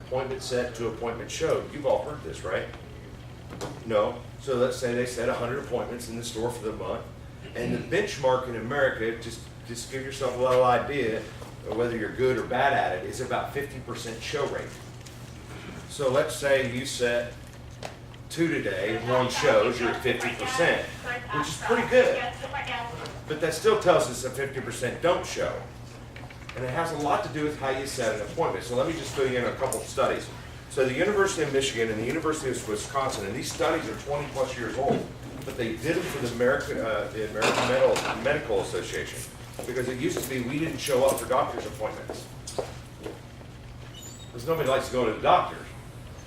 appointment set to appointment show. You've all heard this, right? No. So let's say they set 100 appointments in the store for the month, and the benchmark in America, just give yourself a little idea of whether you're good or bad at it, is about 50% show rate. So let's say you set 2 today, and 1 shows, you're at 50%, which is pretty good. But that still tells us that 50% don't show. And it has a lot to do with how you set an appointment. So let me just fill you in a couple of studies. So the University of Michigan and the University of Wisconsin, and these studies are 20 plus years old, but they did them for the American Medical Association, because it used to be we didn't show up for doctor's appointments. Because nobody likes to go to the doctor.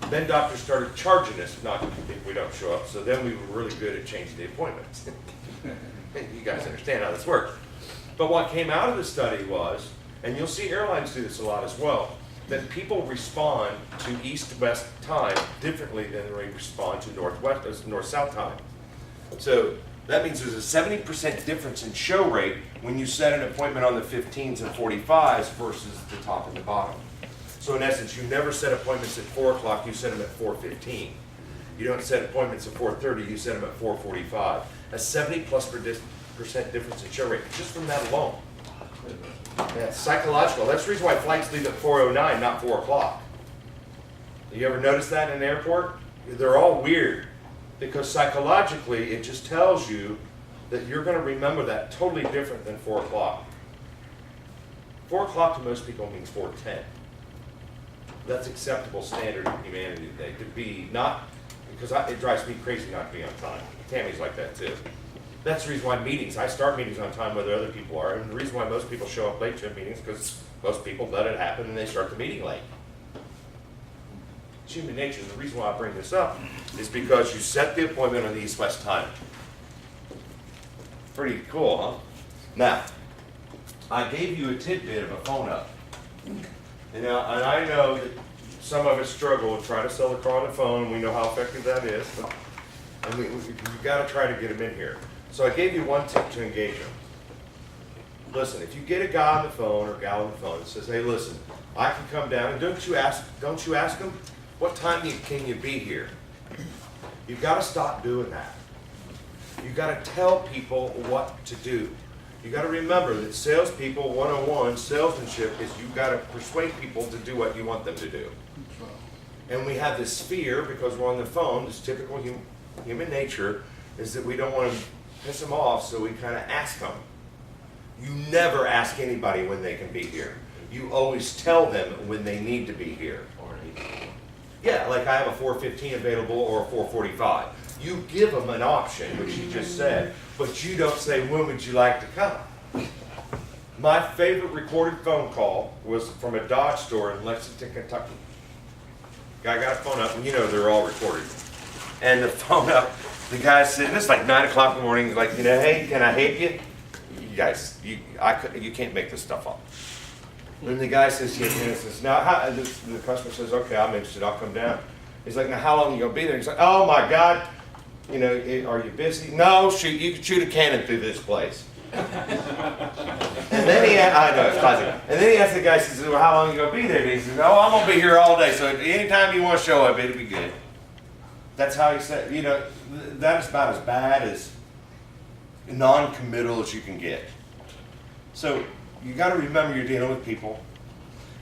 Then doctors started charging us not if we don't show up, so then we were really good at changing the appointments. You guys understand how this works. But what came out of the study was, and you'll see airlines do this a lot as well, that people respond to east-west time differently than they respond to north-south time. So that means there's a 70% difference in show rate when you set an appointment on the 15s and 45s versus the top and the bottom. So in essence, you never set appointments at 4 o'clock, you set them at 4:15. You don't set appointments at 4:30, you set them at 4:45. A 70+% difference in show rate, just from that alone. Yeah, it's psychological. That's the reason why flights leave at 4:09, not 4 o'clock. You ever notice that in an airport? They're all weird, because psychologically it just tells you that you're going to remember that totally different than 4 o'clock. 4 o'clock to most people means 4:10. That's acceptable standard in humanity today, to be not, because it drives me crazy not to be on time. Tammy's like that too. That's the reason why I start meetings on time whether other people are, and the reason why most people show up late to meetings is because most people let it happen and they start the meeting late. It's human nature. The reason why I bring this up is because you set the appointment on the east-west time. Pretty cool, huh? Now, I gave you a tidbit of a phone up. And I know that some of us struggle to try to sell a car on the phone, and we know how effective that is. And we've got to try to get them in here. So I gave you one tip to engage them. Listen, if you get a guy on the phone or gal on the phone that says, "Hey, listen, I can come down," and don't you ask them, "What time can you be here?" You've got to stop doing that. You've got to tell people what to do. You got to remember that salespeople 101, salesmanship, is you've got to persuade people to do what you want them to do. And we have this fear because we're on the phone. This typical human nature is that we don't want to piss them off, so we kind of ask them. You never ask anybody when they can be here. You always tell them when they need to be here. Yeah, like I have a 4:15 available or a 4:45. You give them an option, which you just said, but you don't say, "When would you like to come?" My favorite recorded phone call was from a Dodge store in Lexington, Kentucky. Guy got a phone up, and you know they're all recorded. And the phone up, the guy said, and it's like 9 o'clock in the morning, like, "Hey, can I help you?" You guys, you can't make this stuff up. And the guy says, "Yeah," and says, "Now," the customer says, "Okay, I'm interested, I'll come down." He's like, "Now, how long are you going to be there?" He's like, "Oh my God, are you busy?" "No, shoot, you can shoot a cannon through this place." And then I know, it's classic. And then he asked the guy, he says, "Well, how long are you going to be there?" And he says, "Oh, I'm going to be here all day, so anytime you want to show up, it'll be good." That's how he said, that is about as bad as non-committal as you can get. So you got to remember you're dealing with people.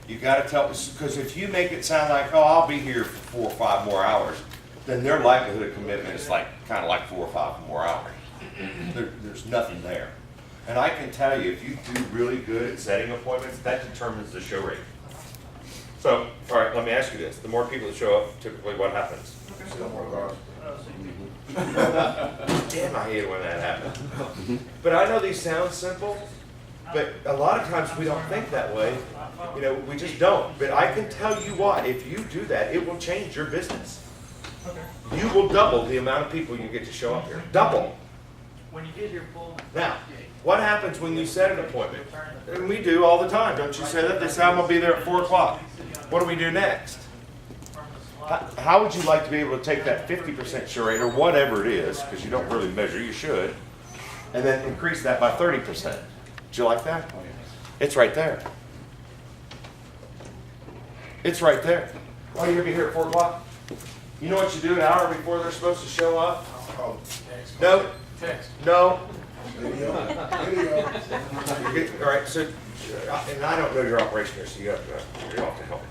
You got to tell, because if you make it sound like, "Oh, I'll be here for 4 or 5 more hours," then their likelihood of commitment is kind of like 4 or 5 more hours. There's nothing there. And I can tell you, if you do really good at setting appointments, that determines the show rate. So, all right, let me ask you this. The more people that show up, typically what happens? Sell more cars. Damn, I hate it when that happens. But I know these sound simple, but a lot of times we don't think that way. We just don't. But I can tell you what, if you do that, it will change your business. You will double the amount of people you get to show up here. Double. When you get your full. Now, what happens when you set an appointment? And we do all the time. Don't you say that? They say, "I'm going to be there at 4 o'clock. What do we do next? How would you like to be able to take that 50% show rate, or whatever it is, because you don't really measure, you should, and then increase that by 30%? Would you like that? It's right there. It's right there. Oh, you're gonna be here at 4 o'clock? You know what you do an hour before they're supposed to show up? No, Text. no. Video. You're getting, all right, so, and I don't know your operation here, so you're off to help.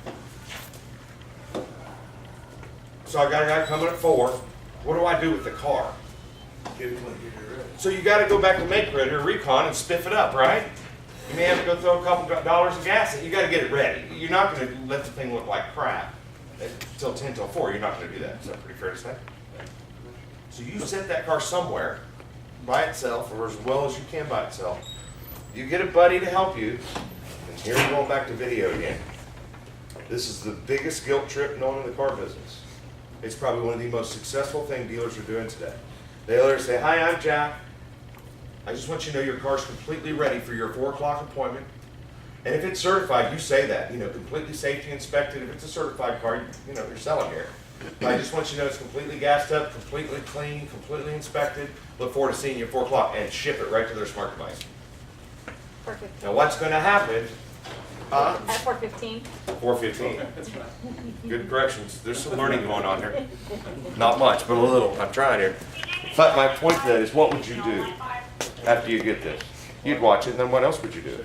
So I got a guy coming at 4. What do I do with the car? Get it when you get ready. So you gotta go back to Make Ready or Recon and spiff it up, right? You may have to go throw a couple dollars of gas in. You gotta get it ready. You're not gonna let the thing look like crap till 10 till 4. You're not gonna do that. Is that pretty fair to say? So you set that car somewhere by itself, or as well as you can by itself. You get a buddy to help you, and here we're going back to video again. This is the biggest guilt trip known in the car business. It's probably one of the most successful things dealers are doing today. They literally say, "Hi, I'm Jack. I just want you to know your car's completely ready for your 4 o'clock appointment." And if it's certified, you say that, completely safety inspected. If it's a certified car, you're selling here. I just want you to know it's completely gassed up, completely clean, completely inspected. Look forward to seeing you at 4 o'clock and ship it right to their smart device. 4:15. Now what's going to happen? At 4:15. 4:15. Good corrections. There's some learning going on here. Not much, but a little. I'm trying here. But my point to that is, what would you do after you get this? You'd watch it, and then what else would you do?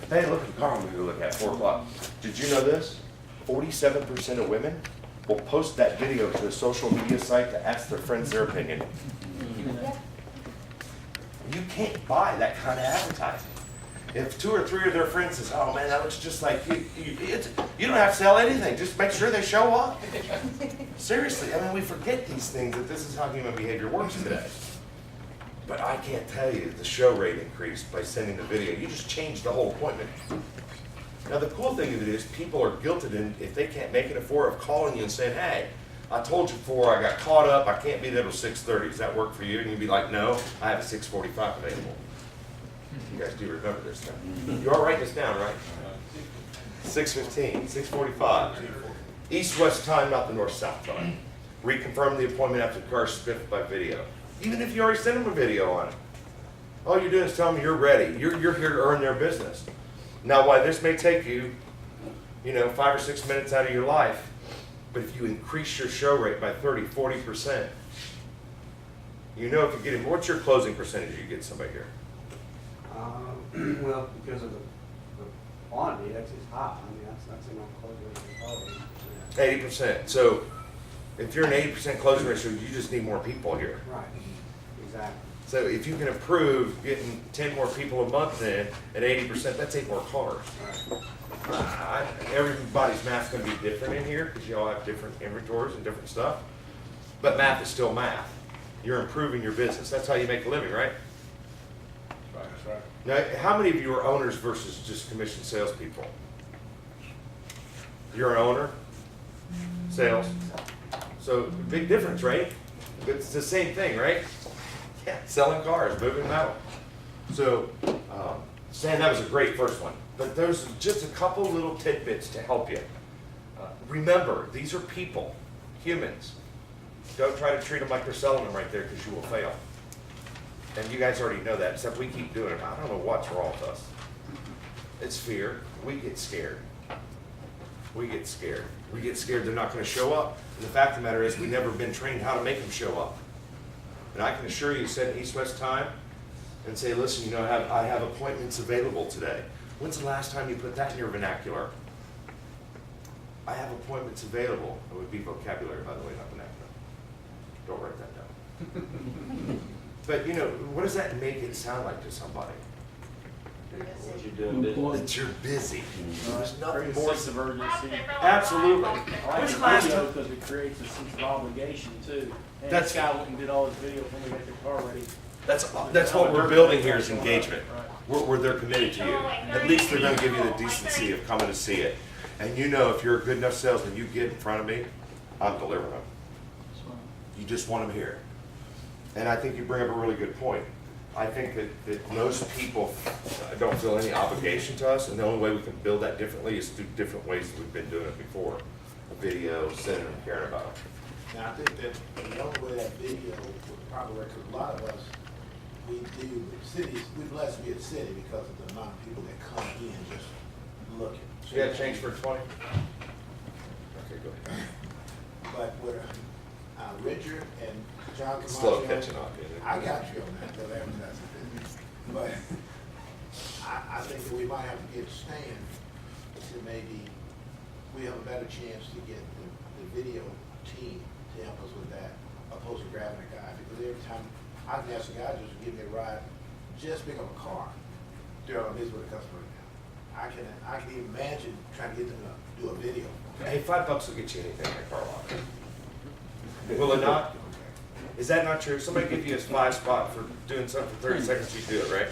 Hey, look at the car I'm going to go look at 4 o'clock. Did you know this? 47% of women will post that video to a social media site to ask their friends their opinion. You can't buy that kind of advertising. If 2 or 3 of their friends says, "Oh man, that looks just like you," you don't have to sell anything. Just make sure they show up. Seriously, I mean, we forget these things, that this is how human behavior works today. But I can't tell you the show rate increased by sending the video. You just changed the whole appointment. Now the cool thing of it is, people are guilted in, if they can't make it at 4, of calling you and saying, "Hey, I told you 4, I got caught up, I can't be there till 6:30. Does that work for you?" And you'd be like, "No, I have a 6:45 available." You guys do remember this now. You are writing this down, right? 6:15, 6:45. East-west time, not the north-south time. Reconfirm the appointment after the car is spiffed by video. Even if you already sent them a video on it. All you're doing is telling them you're ready. You're here to earn their business. Now, why this may take you, 5 or 6 minutes out of your life, but if you increase your show rate by 30, 40%, if you get it, what's your closing percentage you get somebody here? Well, because of the quantity, that's just high. I mean, that's in my closing rate, probably. 80%. So if you're an 80% closing ratio, you just need more people here. Right, exactly. So if you can improve getting 10 more people a month in at 80%, that's 8 more cars. Right. Everybody's math's going to be different in here because you all have different inventories and different stuff. But math is still math. You're improving your business. That's how you make a living, right? That's right. Now, how many of you are owners versus just commissioned salespeople? You're an owner? Sales? So, big difference, right? But it's the same thing, right? Yeah, selling cars, moving metal. So, Stan, that was a great first one. But there's just a couple little tidbits to help you. Remember, these are people, humans. Don't try to treat them like they're selling them right there, because you will fail. And you guys already know that, except we keep doing it. I don't know what's wrong with us. It's fear. We get scared. We get scared. We get scared they're not going to show up. And the fact of the matter is, we've never been trained how to make them show up. And I can assure you, set an east-west time and say, "Listen, I have appointments available today." When's the last time you put that in your vernacular? I have appointments available. It would be vocabulary, by the way, not vernacular. Don't write that down. But, what does that make it sound like to somebody? What you're doing business. That you're busy. There's nothing Creates a more. sense of urgency. Absolutely. I like When's the the last video time? because it creates a sense of obligation too. And That's- this guy went and did all his video when we got the car ready. That's what we're building here, is engagement. Where they're committed to you. At least they're going to give you the decency of coming to see it. And if you're a good enough salesman, you get in front of me, I'm delivering them. You just want them here. And I think you bring up a really good point. I think that most people don't feel any obligation to us, and the only way we can build that differently is through different ways that we've been doing it before. A video, sending them, caring about them. Now, I think that the only way that video would probably work, because a lot of us, we deal with cities, we're blessed to be a city because of the amount of people that come in just looking. So you got to change for 20? Okay, go ahead. But where, Richard and John Camacho. Slow catching on, dude. I got you on that, though, advertising business. But I think that we might have to get Stan to maybe, we have a better chance to get the video team to help us with that, opposed to grabbing a guy. Because every time I can ask a guy just to give me a ride, just pick up a car. I'm busy with a customer right now. I can even imagine trying to get them to do a video. Hey, $5 will get you anything in a car lot. Will it not? Is that not true? Somebody give you a live spot for doing something for 30 seconds, you do it, right?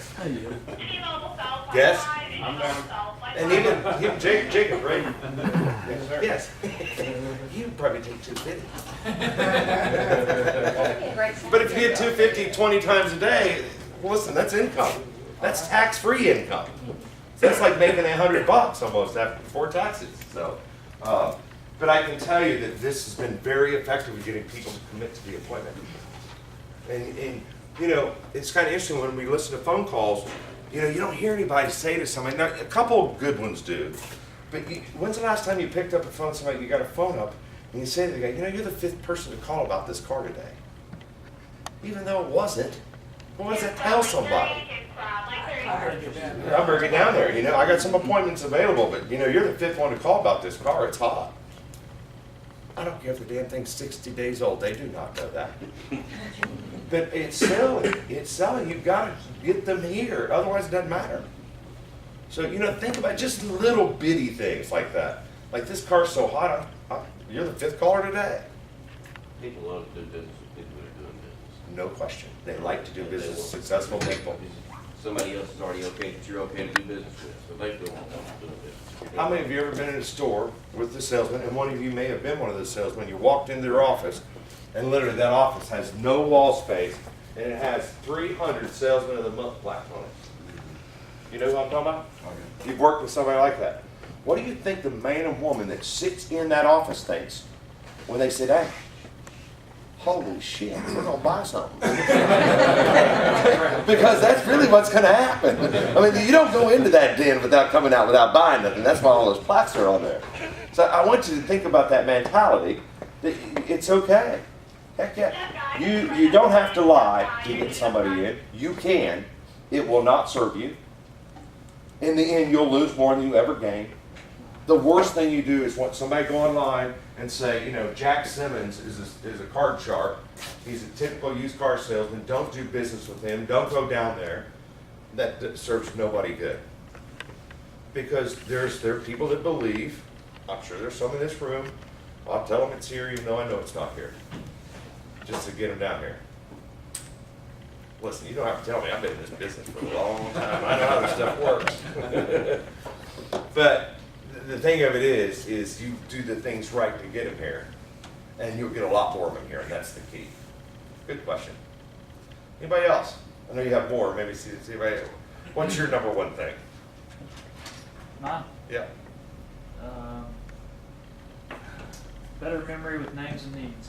Yes? I'm down. And even Jacob, right? Yes. You'd probably take 250. But if you did 250 20 times a day, well, listen, that's income. That's tax-free income. That's like making $100 almost after before taxes. So, but I can tell you that this has been very effective in getting people to commit to the appointment. And you know, it's kind of interesting when we listen to phone calls. You know, you don't hear anybody say to somebody. Now, a couple of good ones do. But when's the last time you picked up a phone? Somebody, you got a phone up, and you say to the guy, you know, you're the 5th person to call about this car today, even though it wasn't. What does that tell somebody? I'm bringing it down there. You know, I got some appointments available, but you know, you're the 5th one to call about this car. It's hot. I don't care if the damn thing's 60 days old. They do not know that. But it's selling. It's selling. You've got to get them here. Otherwise, it doesn't matter. So, you know, think about just little bitty things like that. Like, this car's so hot, you're the 5th caller today. People love to do business with people that are doing business. No question. They like to do business with successful people. Somebody else is already okay, that you're okay to do business with, so they feel comfortable doing business. How many of you ever been in a store with the salesman, and one of you may have been one of the salesmen, you walked into their office, and literally that office has no wall space, and it has 300 Salesman of the Month plaques on it. You know who I'm talking about? Okay. You've worked with somebody like that. What do you think the man and woman that sits in that office thinks when they sit down? Holy shit, we're gonna buy something. Because that's really what's gonna happen. I mean, you don't go into that den without coming out without buying nothing. That's why all those plaques are on there. So I want you to think about that mentality, that it's okay. Heck yeah. You don't have to lie to get somebody in. You can. It will not serve you. In the end, you'll lose more than you ever gain. The worst thing you do is want somebody to go online and say, you know, Jack Simmons is a card shark. He's a typical used car salesman. Don't do business with him. Don't go down there. That serves nobody good. Because there are people that believe, I'm sure there's some in this room, I'll tell them it's here even though I know it's not here. Just to get them down here. Listen, you don't have to tell me. I've been in this business for a long time. I know how this stuff works. But the thing of it is you do the things right to get them here, and you'll get a lot more of them here, and that's the key. Good question. Anybody else? I know you have more. Maybe see anybody. What's your number one thing? Mine? Yeah. Better memory with names and needs.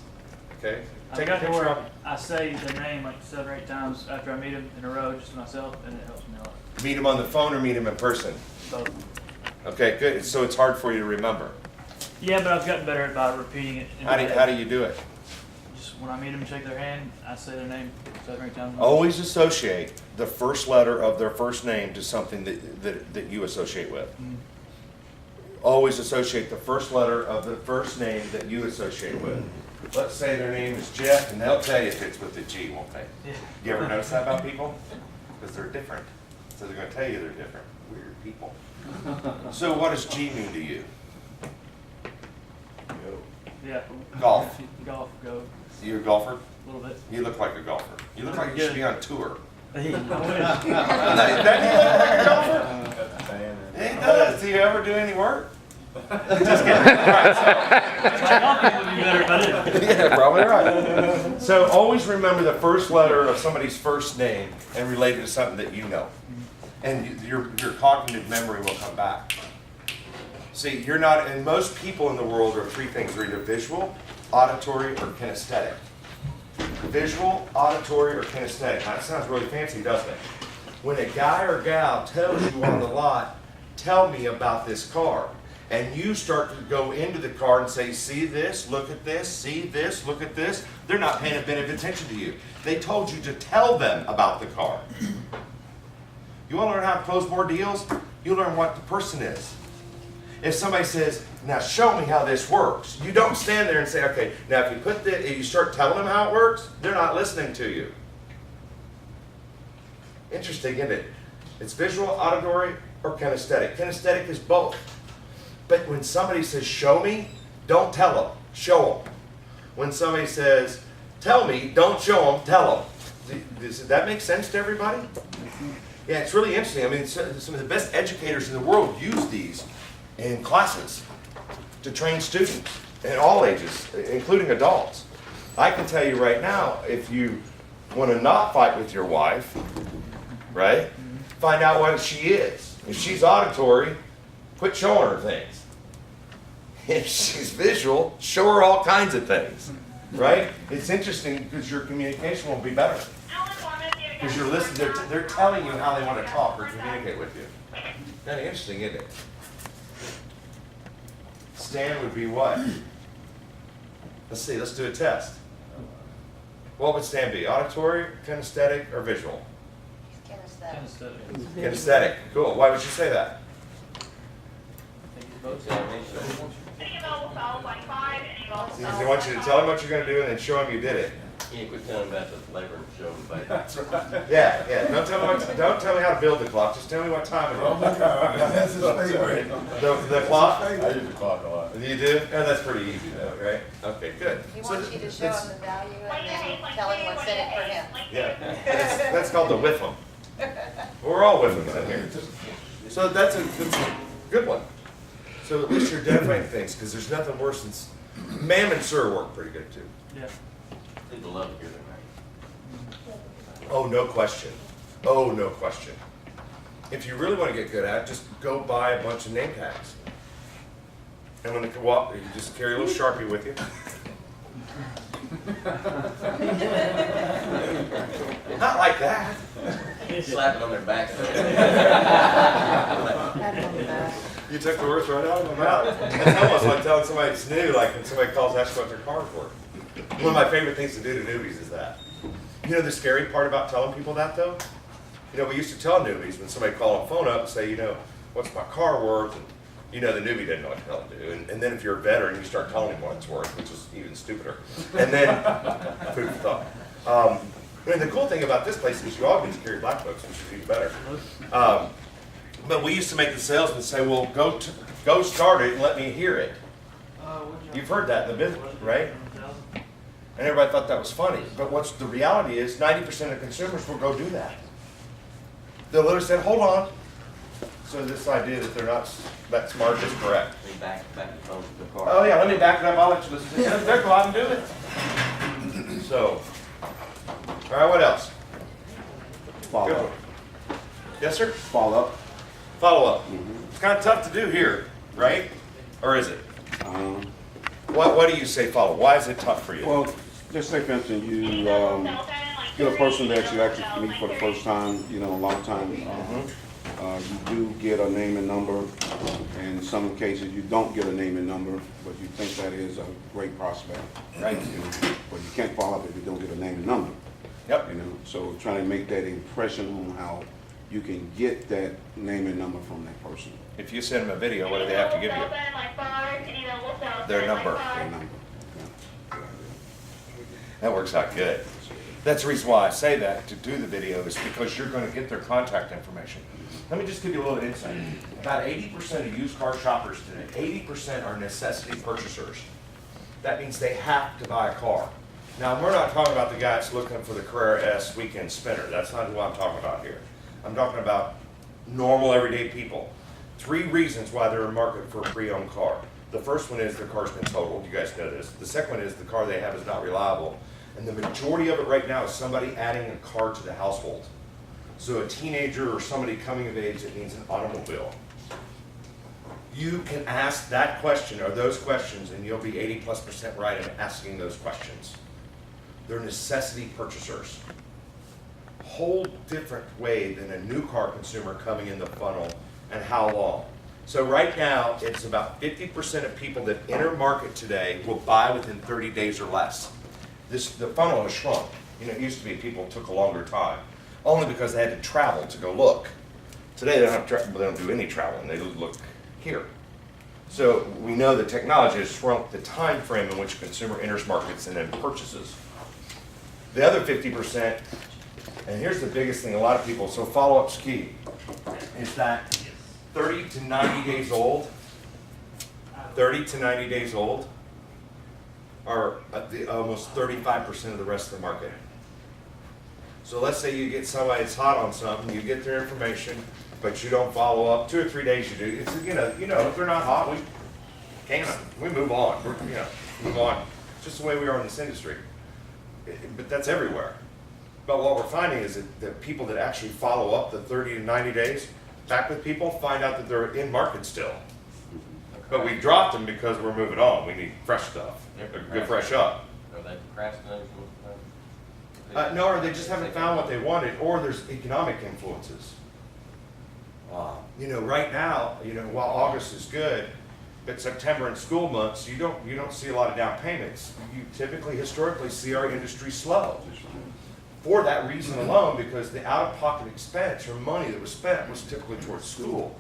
Okay. I've Take a got to picture where of it. I say the name like 7 or 8 times after I meet them in a row, just myself, and it helps me a lot. Meet them on the phone or meet them in person. Both. Okay, good. So it's hard for you to remember. Yeah, but I've gotten better about repeating it. in How my do head. you do it? Just when I meet them and shake their hand, I say their name 7 or 8 times. Always associate the first letter of their first name to something that you associate with. Mhm. Always associate the first letter of the first name that you associate with. Let's say their name is Jeff, and they'll tell you if it's with a G, won't they? Yeah. You ever notice that about people? Because they're different. So they're going to tell you they're different. Weird people. So what does G mean to you? Yeah. Golf. Golf, go. You a golfer? A little bit. You look like a golfer. You look like you should be on tour. Hey, Doesn't he look like a golfer? He does. Do you ever do any work? Just kidding. Right, so. Yeah, probably right. So always remember the first letter of somebody's first name and relate it to something that you know. And your cognitive memory will come back. See, you're not, and most people in the world are 3 things. They're either visual, auditory, or kinesthetic. Visual, auditory, or kinesthetic. Now, that sounds really fancy, doesn't it? When a guy or gal tells you on the lot, tell me about this car, and you start to go into the car and say, see this, look at this, see this, look at this, they're not paying a bit of attention to you. They told you to tell them about the car. You want to learn how to close more deals? You learn what the person is. If somebody says, now show me how this works, you don't stand there and say, okay, now if you put this, if you start telling them how it works, they're not listening to you. Interesting, isn't it? It's visual, auditory, or kinesthetic. Kinesthetic is both. But when somebody says, show me, don't tell them, show them. When somebody says, tell me, don't show them, tell them. Does that make sense to everybody? Yeah, it's really interesting. I mean, some of the best educators in the world use these in classes to train students in all ages, including adults. I can tell you right now, if you want to not fight with your wife, right, find out what she is. If she's auditory, quit showing her things. If she's visual, show her all kinds of things, right? It's interesting because your communication will be better. Because you're listening, they're telling you how they want to talk or communicate with you. Kind of interesting, isn't it? Stan would be what? Let's see, let's do a test. What would Stan be? Auditory, kinesthetic, or visual? Kinesthetic. Cool. Why would you say that? Because they want you to tell them what you're going to do and then show them you did it. You quit telling them about the labor and show them, but. That's right. Yeah. Don't tell me how to build the clock. Just tell me what time it is. That's his favorite. The clock? I use the clock a lot. You do? Oh, that's pretty easy though, right? Okay, good. He wants you to show him the value and then tell him what's in it for him. Yeah. That's called the whiff 'em. We're all whiff 'ems in here. So that's a good one. So at least you're identifying things, because there's nothing worse than ma'am and sir work pretty good too. Yeah. People love to hear that, right? Oh, no question. Oh, no question. If you really want to get good at it, just go buy a bunch of name tags. And when they come up, you just carry a little Sharpie with you. Not like that. Slap it on their back. You took the words right out of my mouth. That's almost like telling somebody it's new, like when somebody calls asking what their car for. One of my favorite things to do to newbies is that. You know the scary part about telling people that though? You know, we used to tell newbies when somebody called a phone up and say, you know, what's my car worth? And you know, the newbie didn't know what the hell to do. And then if you're a veteran, you start telling him what it's worth, which is even stupider. And then, food for thought. And the cool thing about this place is you all get to carry black books, which is even better. But we used to make the salesman say, well, go start it and let me hear it. You've heard that in the business, right? And everybody thought that was funny. But what's the reality is 90% of consumers will go do that. They'll literally say, hold on. So this idea that they're not that smart is correct. They back the phone to the car. Oh yeah, let me back it up. I'll let you listen to it. They'll go out and do it. So, all right, what else? Follow Good. up. Yes, sir? Follow up. Follow up. It's kind of tough to do here, right? Or is it? What do you say follow? Why is it tough for you? Well, just say for instance, you get a person that you actually meet for the first time, you know, a long time. You do get a name and number. In some cases, you don't get a name and number, but you think that is a great prospect. Right. You know, but you can't follow up if you don't get a name and number. Yep. You know, so trying to make that impression on how you can get that name and number from that person. If you send them a video, what do they have to give you? Their number. Their number. Yeah. That works out good. That's the reason why I say that, to do the video, is because you're going to get their contact information. Let me just give you a little insight. About 80% of used car shoppers today, 80% are necessity purchasers. That means they have to buy a car. Now, we're not talking about the guy that's looking for the Carrera S weekend spinner. That's not who I'm talking about here. I'm talking about normal, everyday people. 3 reasons why they're in market for a pre-owned car. The first one is their car's been totaled. You guys know this. The second one is the car they have is not reliable. And the majority of it right now is somebody adding a car to the household. So a teenager or somebody coming of age that needs an automobile. You can ask that question or those questions and you'll be 80+% right in asking those questions. They're necessity purchasers. Whole different way than a new car consumer coming in the funnel and how long. So right now, it's about 50% of people that enter market today will buy within 30 days or less. The funnel has shrunk. You know, it used to be people took a longer time, only because they had to travel to go look. Today, they don't do any traveling. They look here. So we know that technology has shrunk the time frame in which a consumer enters markets and then purchases. The other 50%, and here's the biggest thing, a lot of people, so follow-up's key, is that 30 to 90 days old, 30 to 90 days old are almost 35% of the rest of the market. So let's say you get somebody that's hot on something, you get their information, but you don't follow up. 2 or 3 days you do. It's, if they're not hot, we can them. We move on. Move on. It's just the way we are in this industry. But that's everywhere. But what we're finding is that people that actually follow up the 30 to 90 days back with people find out that they're in market still. But we dropped them because we're moving on. We need fresh stuff. Good fresh up. Are they procrastinating? No, or they just haven't found what they wanted, or there's economic influences. Right now, while August is good, but September and school months, you don't see a lot of down payments. You typically, historically, see our industry slow. For that reason alone, because the out-of-pocket expense or money that was spent was typically towards school.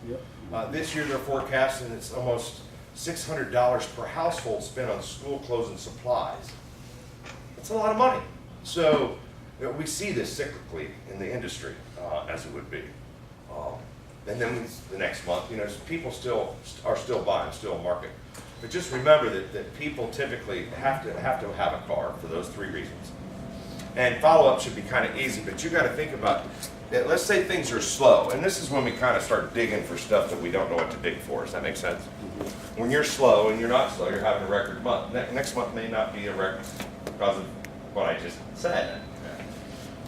This year they're forecasting it's almost $600 per household spent on school clothes and supplies. That's a lot of money. So we see this cyclically in the industry, as it would be. And then the next month, people are still buying, still market. But just remember that people typically have to have a car for those 3 reasons. And follow-up should be kind of easy, but you got to think about, let's say things are slow, and this is when we kind of start digging for stuff that we don't know what to dig for. Does that make sense? When you're slow and you're not slow, you're having a record month. Next month may not be a record because of what I just said.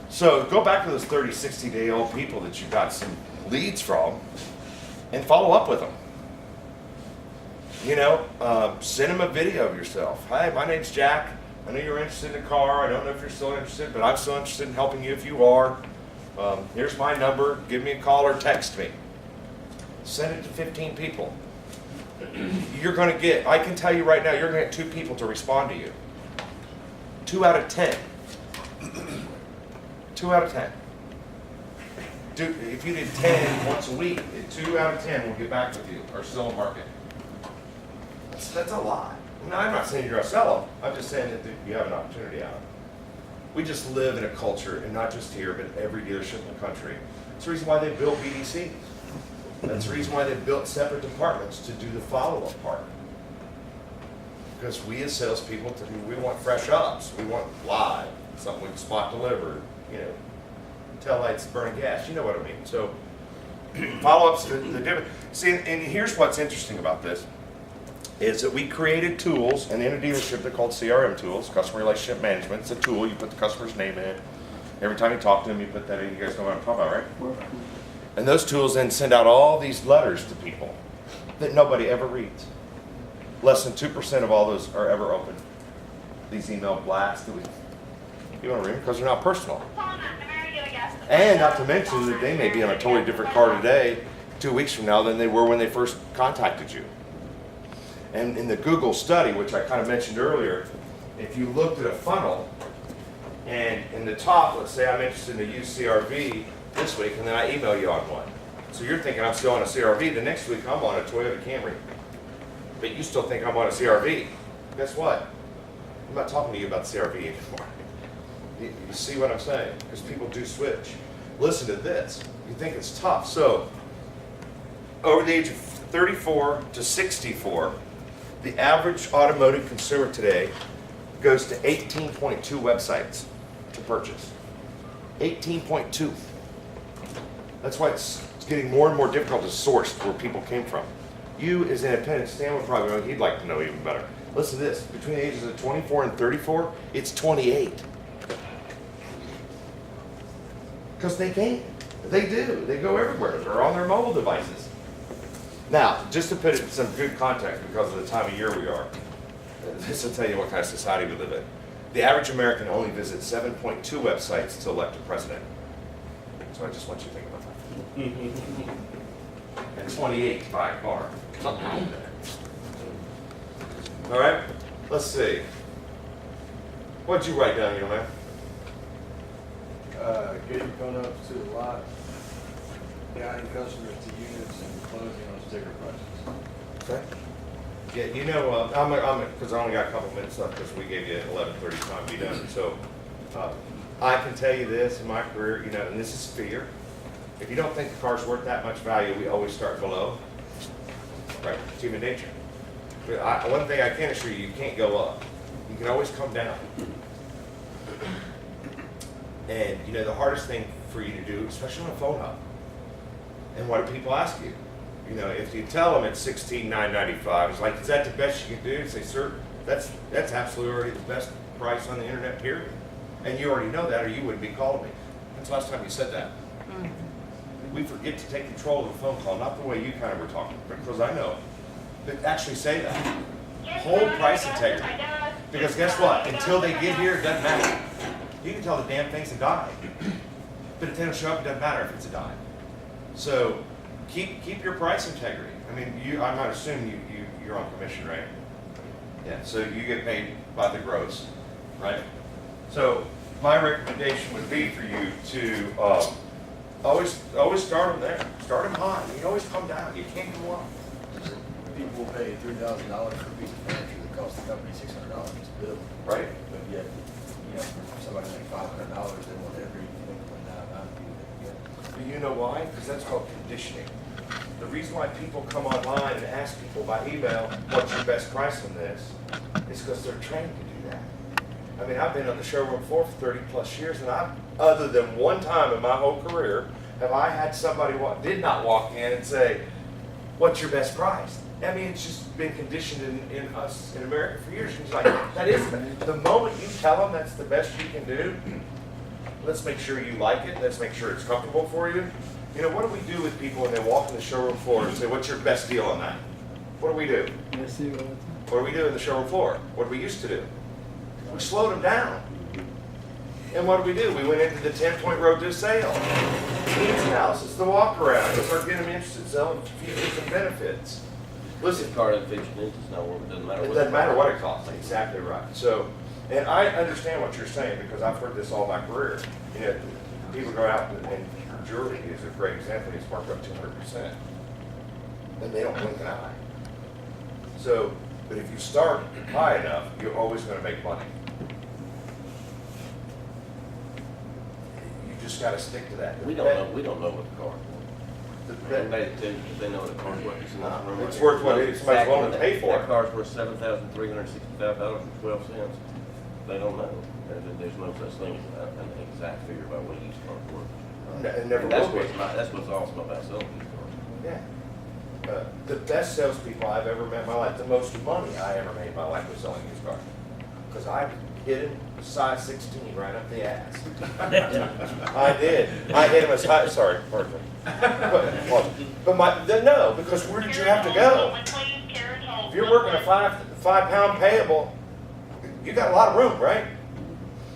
So go back to those 30, 60-day-old people that you got some leads from and follow up with them. Send them a video of yourself. Hi, my name's Jack. I know you're interested in a car. I don't know if you're still interested, but I'm still interested in helping you if you are. Here's my number. Give me a call or text me. Send it to 15 people. You're going to get, I can tell you right now, you're going to get 2 people to respond to you. 2 out of 10. 2 out of 10. If you did 10 once a week, 2 out of 10 will get back with you or still in market. That's a lot. Now, I'm not saying you're going to sell them. I'm just saying that you have an opportunity out of it. We just live in a culture, and not just here, but every dealership in the country. That's the reason why they built BDCs. That's the reason why they built separate departments to do the follow-up part. Because we as salespeople, we want fresh ups. We want live, something we can spot deliver, tail lights burning gas. You know what I mean. So follow-ups, the different. See, and here's what's interesting about this. Is that we created tools, and in a dealership they're called CRM tools, customer relationship management. It's a tool, you put the customer's name in it. Every time you talk to them, you put that in. You guys know what I'm talking about, right? And those tools then send out all these letters to people that nobody ever reads. Less than 2% of all those are ever opened. These email blasts that you don't read them because they're not personal. And not to mention that they may be on a totally different car today, 2 weeks from now, than they were when they first contacted you. And in the Google study, which I kind of mentioned earlier, if you looked at a funnel, and in the top, let's say I'm interested in a used CRV this week, and then I email you on one. So you're thinking I'm still on a CRV. The next week I'm on a Toyota Camry. But you still think I'm on a CRV. Guess what? I'm not talking to you about CRV anymore. You see what I'm saying? Because people do switch. Listen to this. You think it's tough. So, over the age of 34 to 64, the average automotive consumer today goes to 18.2 websites to purchase. 18.2. That's why it's getting more and more difficult to source where people came from. You, as independent, Stan would probably know, he'd like to know even better. Listen to this, between the ages of 24 and 34, it's 28. Because they can. They do. They go everywhere. They're on their mobile devices. Now, just to put it in some good context because of the time of year we are, this will tell you what kind of society we live in. The average American only visits 7.2 websites to elect a president. So I just want you to think about that. at 28 to buy a car, something like that. All right, let's see. What'd you write down, young man? Getting phone ups to the lot, guiding customers to units, and closing on sticker prices. Okay. Yeah, you know, because I only got a couple minutes left because we gave you 11:30 time to be done. So I can tell you this in my career, you know, and this is fear. If you don't think the car's worth that much value, we always start below. Right, it's human nature. But one thing I can assure you, you can't go up. You can always come down. And you know, the hardest thing for you to do, especially on a phone hub, and what do people ask you? You know, if you tell them it's $16,995, it's like, is that the best you can do? Say, sir, that's absolutely already the best price on the internet, period. And you already know that, or you wouldn't be calling me. When's the last time you said that? We forget to take control of the phone call, not the way you kind of were talking, because I know. But actually say that. Hold price integrity. Because guess what? Until they get here, it doesn't matter. You can tell the damn thing's a dime. But if they don't show up, it doesn't matter if it's a dime. So keep your price integrity. I mean, I might assume you're on commission, right? Yeah, so you get paid by the gross, right? So my recommendation would be for you to always start them there. Start them high. You can always come down. You can't go up. People will pay $3,000 for a piece of furniture that costs the company $600 to build. Right. But yet, you know, for somebody like $500, they want every nickel and dime out of you that you get. Do you know why? Because that's called conditioning. The reason why people come online and ask people by email, what's your best price on this, is because they're trained to do that. I mean, I've been on the showroom floor for 30 plus years, and other than one time in my whole career, have I had somebody did not walk in and say, what's your best price? I mean, it's just been conditioned in us in America for years. And it's like, that isn't. The moment you tell them that's the best you can do, let's make sure you like it. Let's make sure it's comfortable for you. You know, what do we do with people when they walk in the showroom floor and say, what's your best deal on that? What do we do? What do we do in the showroom floor? What do we used to do? We slowed them down. And what do? We went into the 10-point road to sale. Needs analysis, the walk around. We start getting them interested, selling features and benefits. Listen, If the car doesn't fit your needs, it's not worth it. Doesn't matter. it doesn't matter what it costs. Exactly right. So, and I understand what you're saying because I've heard this all my career. You know, people go out and jewelry is a great example. It's marked up 200%, and they don't blink an eye. So, but if you start high enough, you're always going to make money. You just got to stick to that. We don't know what the car is worth. Everybody that tells you that they know what the car's worth. It's worth what somebody's willing to pay for That it. car's worth $7,365.12. They don't know. There's no such thing as an exact figure about what a used car's worth. It never And will be. that's what's awesome about selling used cars. Yeah. The best salespeople I've ever met in my life, the most money I ever made in my life was selling used cars. Because I hit him size 16 right up the ass. I did. I hit him as high, sorry, pardon me. No, because where did you have to go? If you're working a five-pound payable, you got a lot of room, right?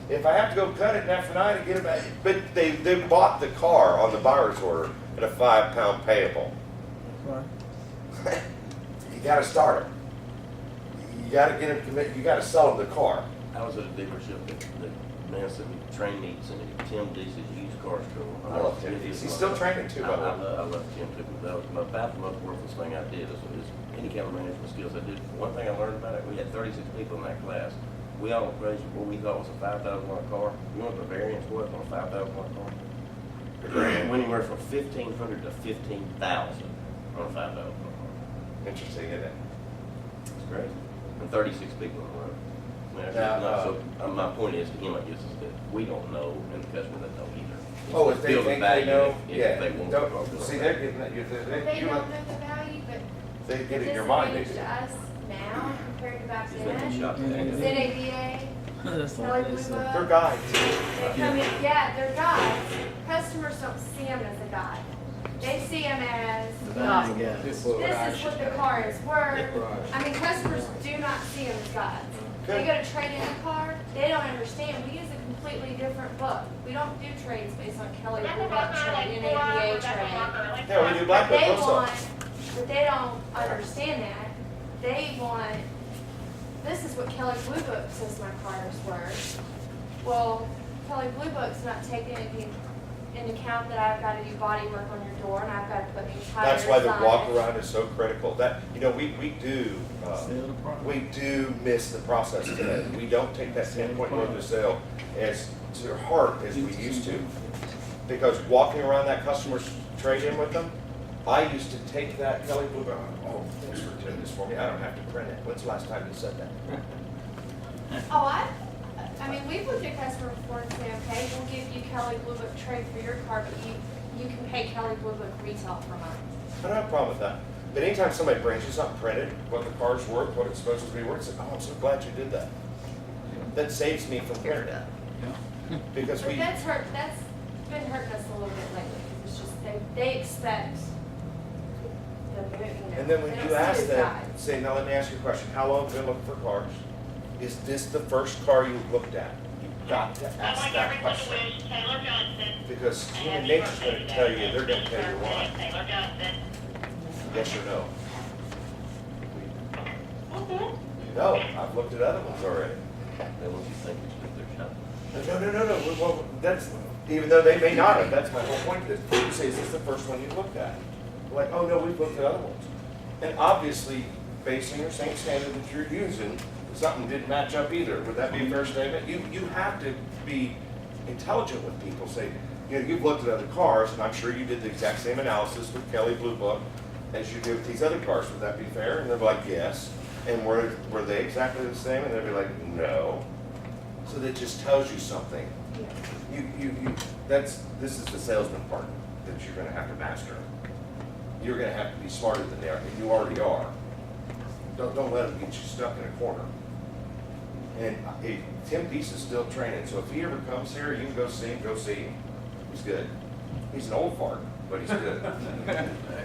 If I have to go cut it in F&I to get it back, but they bought the car on the buyer's order at a 5-pound payable. You got to start them. You got to get them committed. You got to sell them the car. I was at a dealership that man sent me train meets and Tim Dease's used car show. I love Tim Dease. He's still training too, by the way. I love Tim too. That was about the most worthless thing I did is any kind of management skills I did. One thing I learned about it, we had 36 people in that class. We all appraised what we thought was a $5,000 car. You know what the variance was on a $5,000 car? Anywhere from $1,500 to $15,000 on a $5,000 car. Interesting, isn't it? It's crazy. And 36 people in the room. My point is to him, I guess, is that we don't know, and the customer doesn't know either. Oh, if they Feel the think they value know, if yeah. they want the car. See, they're getting that. They don't know the value, but They get it in the your mind. disadvantage to us now compared to back It's been then, shot down. ZAVA, Kelly Blue They're Book, guides. they come in, yeah, they're guides. Customers don't see them as a guide. They see them as, this is what the car is worth. I mean, customers do not see them as guides. They go to trade in a car, they don't understand. We use a completely different book. We don't do trades based on Kelly Blue Book trade, NADA trade. Yeah, we do black But book they also. want, but they don't understand that. They want, this is what Kelly Blue Book says my car is worth. Well, Kelly Blue Book's not taking into account that I've got to do body work on your door and I've got to put new tires That's why the on walk it. around is so critical. That, you know, we do miss the process today. We don't take that standpoint of the sale as to heart as we used to. Because walking around that customer's trade-in with them, I used to take that Kelly Blue Book, oh, thanks for doing this for me, I don't have to print it. When's the last time you said that? Oh, I mean, we've looked at customer before and say, okay, we'll give you Kelly Blue Book trade for your car, but you can pay Kelly Blue Book retail for mine. I don't have a problem with that. But anytime somebody brings you something printed, what the car's worth, what it's supposed to be worth, say, oh, I'm so glad you did that. That saves me from printing it. Because But we, that's been hurting us a little bit lately, because it's just, they expect the, you know. and then when they you don't see ask this them, guy. say, now let me ask you a question, how long have you been looking for cars? Is this the first car you looked at? You've got to ask that question. Because human nature's gonna tell you, they're gonna tell you why. Yes or no? No, I've looked at other ones already. Then what you think is their shop? No. Well, that's, even though they may not have, that's my whole point of this. You say, is this the first one you looked at? Like, oh no, we've looked at other ones. And obviously, based on your same standard that you're using, something didn't match up either. Would that be a fair statement? You have to be intelligent with people. Say, you know, you've looked at other cars, and I'm sure you did the exact same analysis with Kelly Blue Book as you did with these other cars. Would that be fair? And they're like, yes. And were they exactly the same? And they'd be like, no. So that just tells you something. This is the salesman part that you're gonna have to master. You're gonna have to be smarter than they are, and you already are. Don't let them get you stuck in a corner. And Tim Peace is still training, so if he ever comes here, you can go see him. He's good. He's an old fart, but he's good.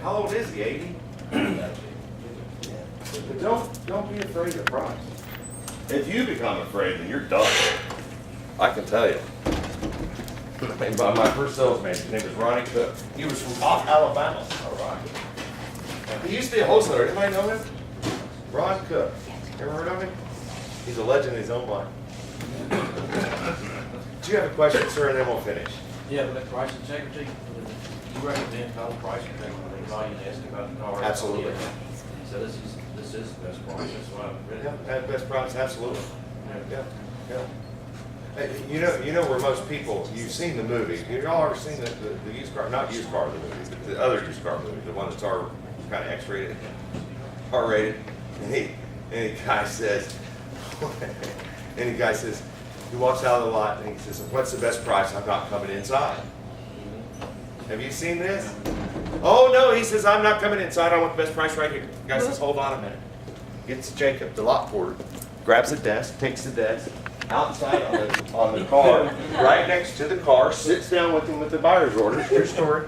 How old is he, 80? But don't be afraid of the price. If you become afraid, then you're done. I can tell you. My first salesman, his name was Ronnie Cook. He was from Alabama. All right. He used to be a wholesaler. Anybody know him? Ron Cook. Ever heard of him? He's a legend in his own mind. Do you have a question, sir, and then we'll finish? Yeah, but price integrity, you recommend total price integrity when anybody asking about the car? Absolutely. So this is the best price, that's why I'm really. Yeah, at best price, absolutely. Yeah. Hey, you know where most people, you've seen the movie, you've all ever seen the used car, not used car movie, but the other used car movie, the one that's kind of X-rated, R-rated, and the guy says, he walks out of the lot and he says, what's the best price? I'm not coming inside. Have you seen this? Oh no, he says, I'm not coming inside, I want the best price right here. The guy says, hold on a minute. Gets Jacob, the lot porter, grabs a desk, takes the desk, outside on the car, right next to the car, sits down with him with the buyer's order, true story,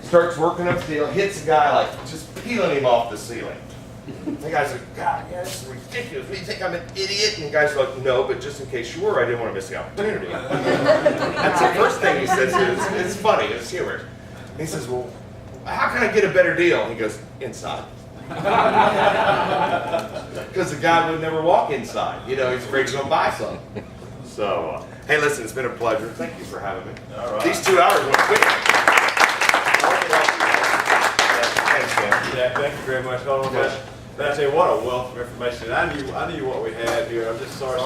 starts working up the deal, hits the guy like just peeling him off the ceiling. The guy's like, God, yeah, this is ridiculous. What, do you think I'm an idiot? And the guy's like, no, but just in case you were, I didn't want to miss the opportunity. That's the first thing he says. It's funny, it's humorous. He says, well, how can I get a better deal? And he goes, inside. Because the guy would never walk inside. You know, he's afraid to go buy something. So, hey, listen, it's been a pleasure. Thank you for having me. All right. These 2 hours went quick. Thanks, man. Yeah, thank you very much. Hold on, I tell you what a wealth of information. I knew what we had here. I'm just sorry.